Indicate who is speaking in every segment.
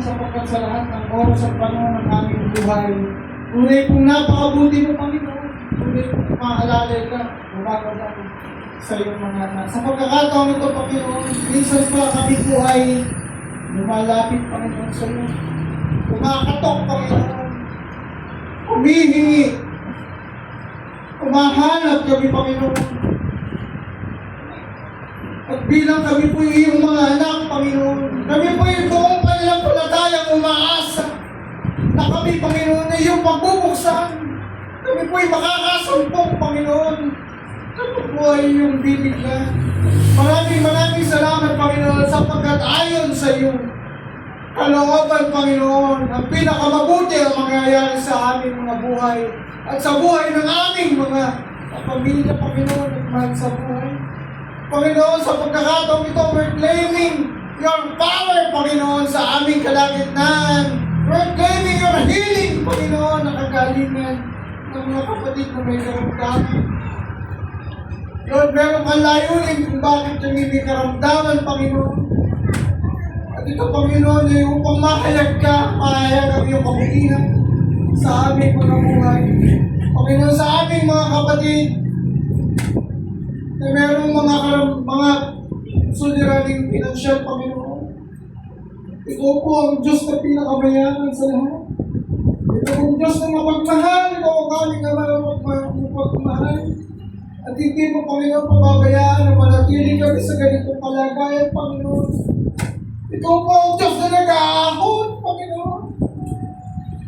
Speaker 1: sapagkat sa lahat ng oras at panahon ng aming buhay. Tunay pong napakabuti mo, Panginoon. Tunay pong maaalalay ka, mabagabag sa iyong mga anak. Sa pagkakataon ito, Panginoon, minsan pa kami po ay lumalapit, Panginoon, sa iyo. Kumakatok, Panginoon. Humihingi. Kumahanap kami, Panginoon. At bilang kami po yung iyong mga anak, Panginoon, kami po yung buong kanilang palatayang umaasa na kami, Panginoon, na iyong pagbubuksan. Kami po yung makakasampong, Panginoon. Kami po ay iyong bibigyan. Maraming salamat, Panginoon, sapagkat ayon sa iyong kalooban, Panginoon, ang pinakamabuti ang mangyayari sa aming mga buhay at sa buhay ng aming mga pamilya, Panginoon, at mahal sa buhay. Panginoon, sa pagkakataong ito, we're claiming your power, Panginoon, sa aming kalagitnaan. We're claiming your healing, Panginoon, na kagalingan ng mga kapatid na may karamdaman. Lord, meron kang layunin kung bakit kami may karamdaman, Panginoon. At ito, Panginoon, ay upang mahayag ka, mahayag ang iyong kabutihan sa aming mga buhay. Panginoon, sa aming mga kapatid, na mayroong mga suliraning pinansyal, Panginoon. Ikaw po ang Diyos na pinakamayaman sa lahat. Ikaw ang Diyos na mapagmahal. Ikaw ang aming mapagmahal. At hindi mo, Panginoon, pababayaan na manatili kami sa ganitong kalagayan, Panginoon. Ikaw po ang Diyos na nag-aahon, Panginoon.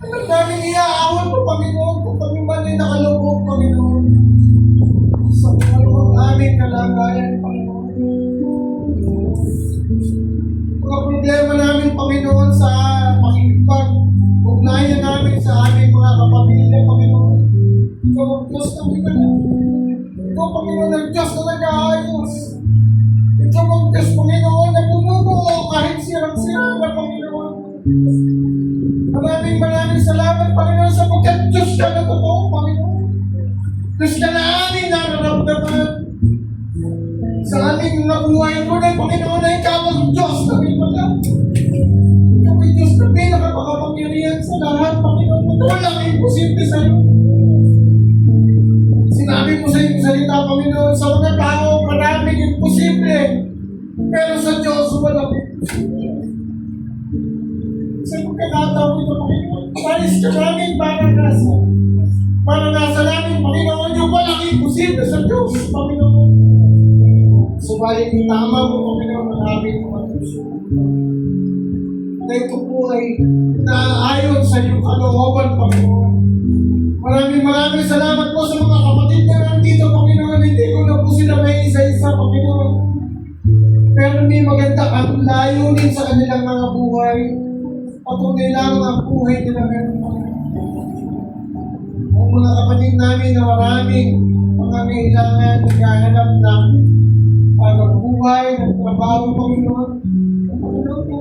Speaker 1: Alam namin iaahon mo, Panginoon, kung kami man ay nakalubog, Panginoon. Sa mga aming kalagayan, Panginoon. Mga problema namin, Panginoon, sa pakipag-ugnayan namin sa aming mga kapamilya, Panginoon. Ikaw ang Diyos na pinanong. Ikaw, Panginoon, ang Diyos na nag-aayos. Ikaw ang Diyos, Panginoon, na bumubuo kahit sirang-sira na, Panginoon. Maraming salamat, Panginoon, sapagkat Diyos ka na totoo, Panginoon. Diyos ka na aming nararamdaman. Sa aming nabuhay ko na, Panginoon, na ikaw ang Diyos na pinala. Ikaw ang Diyos na pinakapakapangyarihan sa lahat, Panginoon. Ito walang imposible sa iyo. Sinabi mo sa iyong salita, Panginoon, sa mga tao, maraming imposible. Pero sa Diyos, walang imposible. Sa pagkakataon ito, Panginoon, paris ka namin paranasa. Paranasa namin, Panginoon, yung walang imposible sa Diyos, Panginoon. Subalit, tama mo, Panginoon, ang aming mga puso. Na ito po ay naayon sa iyong kalooban, Panginoon. Maraming salamat po sa mga kapatid na nandito, Panginoon. Hindi ko na po sila may isa-isa, Panginoon. Pero may maganda ang layunin sa kanilang mga buhay. Patuloy lang ang buhay nila meron, Panginoon. Ang mga kapatid namin na maraming mga kailangan naghahanap ng magbuhay, ng trabaho, Panginoon. Panginoon po,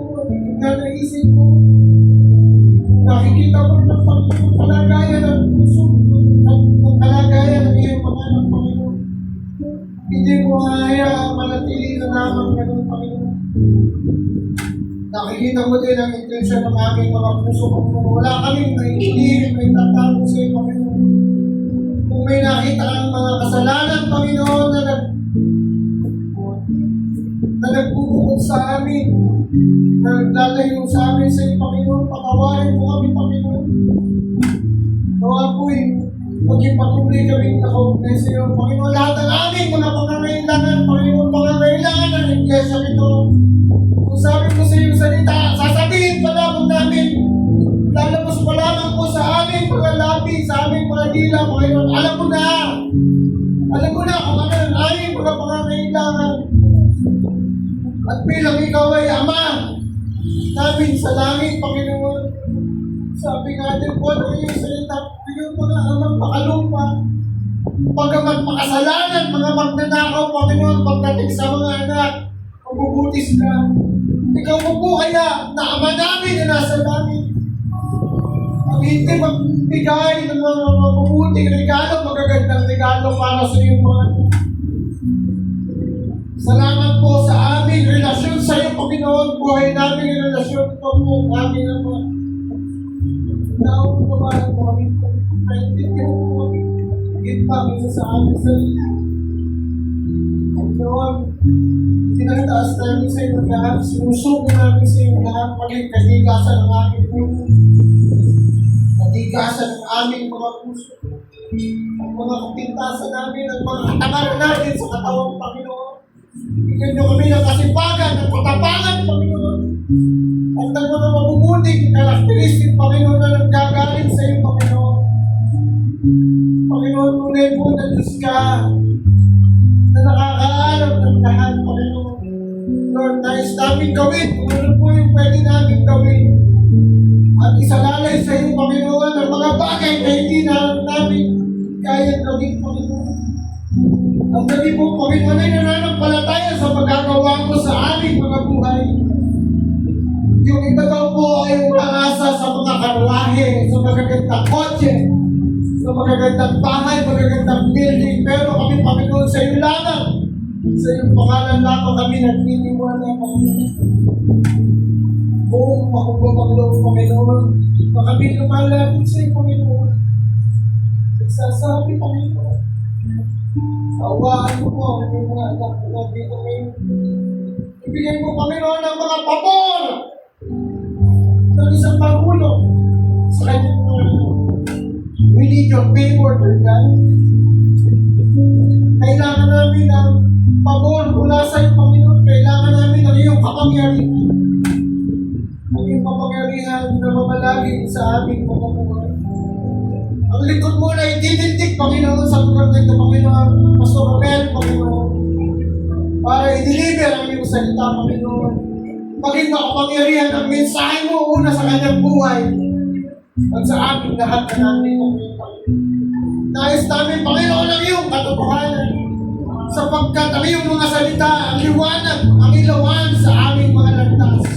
Speaker 1: naisip ko. Nakikita ko ng kalagayan ng puso, ng kalagayan ng iyong mga anak, Panginoon. Hindi mo hayaan manatili na lamang ganun, Panginoon. Nakikita mo din ang intensyon ng aming mga puso. Kung wala kaming naiinip, may tatago sa iyo, Panginoon. Kung may nakita ang mga kasalanan, Panginoon, na nagbubukod sa amin, na naglalayo sa amin sa iyo, Panginoon, patawarin mo kami, Panginoon. Nawa po'y maging patuloy kami nakaugnay sa iyo, Panginoon. Lahat ng aming mga pangangailangan, Panginoon, pangangailangan ng iglesia nito. Kung sabi mo sa iyong salita, sasabihin pa lamang namin, lalabas pa lamang po sa aming mga labi, sa aming mga dila, Panginoon. Alam mo na kung ano ang aming mga pangangailangan. At bilang ikaw ay Ama namin sa langit, Panginoon, sabi nga din po ng iyong salita, yung mga amang pakalupa, pagamat makasalanan, mga magnanakaw, Panginoon, pagdating sa mga anak, mabubutis ka. Ikaw mo po kaya na Ama namin na nasa langit. Ang hindi magbigay ng mga mabubuting regalo, magagandang regalo para sa iyong mga anak. Salamat po sa aming relasyon sa iyo, Panginoon. Buhay namin yung relasyon ko po. Amin naman. Naon po ba ang kami po? Naintindihan po kami. Higit pa kami sa aming sarili. Panginoon, tinataas namin sa iyo lahat. Sinusuko namin sa iyo lahat. Maging katigasan ng aming puso. Katigasan ng aming mga puso. Ang mga kapintasan namin, ang mga katangaran natin sa katawang Panginoon. Bigyan niyo kami ng kasipagan, ng katapangan, Panginoon. At ng mga mabubuting karakteristik, Panginoon, na nanggagaling sa iyo, Panginoon. Panginoon, tunay po na Diyos ka na nakakaalam ng lahat, Panginoon. Lord, nais namin gawin kung ano po yung pwede namin gawin. At isalalay sa iyo, Panginoon, ang mga bagay na hindi na namin kaya gawin, Panginoon. Ang gabi po, Panginoon, ay nananampalataya sa magagawa mo sa aming mga buhay. Yung iba daw po ay umaasa sa mga karwahe, sa magagandang kotse, sa magagandang bahay, magagandang building. Pero kami, Panginoon, sa iyo lamang. Sa iyong pangalan lamang kami nagtiniwala, Panginoon. Buong makubabang loob, Panginoon. Na kami lumalapit sa iyo, Panginoon. Nagsasabi, Panginoon. Awaan mo po ang inyong mga anak na dito ngayon. Ibigay mo kami noon ng mga pabor ng isang Pangulo sa kanyang mga we need your favor, Lord God. Kailangan namin ng pabor mula sa iyo, Panginoon. Kailangan namin ng iyong kapangyarihan. Ang iyong kapangyarihan na mamalagin sa aming mga buhay. Ang likod mo na ididindig, Panginoon, sa lugar na ito, Panginoon, Pastor Romel, Panginoon, para i-deliver ang iyong salita, Panginoon. Maging makapangyarihan ang mensahe mo una sa kanyang buhay at sa aming lahat na namin, Panginoon. Nais namin, Panginoon, ang iyong katotohanan sapagkat ang iyong mga salita, ang liwanag, ang ilawan sa aming mga landas.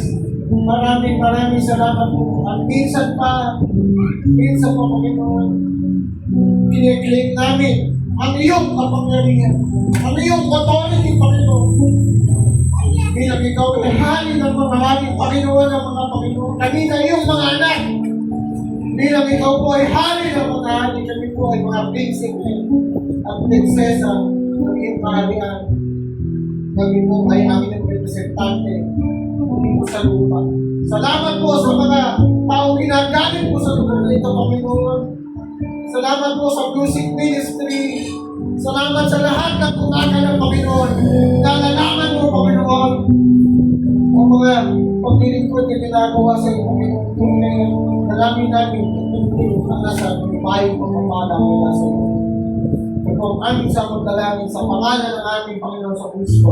Speaker 1: Maraming salamat po. At minsan pa, Panginoon, kiniklaim namin ang iyong kapangyarihan, ang iyong authority, Panginoon. Bilang ikaw ay hari ng mga hari, Panginoon ng mga Panginoon. Kami na iyong mga anak. Bilang ikaw po ay hari ng mga hari, kami po ay mga prinsipe at prinsesa ng iyong kaharian. Kami po ay aming representante dito sa lupa. Salamat po sa mga taong ginagamit po sa lugar na ito, Panginoon. Salamat po sa music ministry. Salamat sa lahat ng kumaga ng Panginoon. Nalalaman mo, Panginoon, ang mga paglilingkod na ginagawa sa iyo, Panginoon. Tunay na nalamin namin ang nasa bayong pagpapala mula sa iyo. Ito ang aming sa pagdalangin sa pangalan ng aming Panginoon sa Kristo.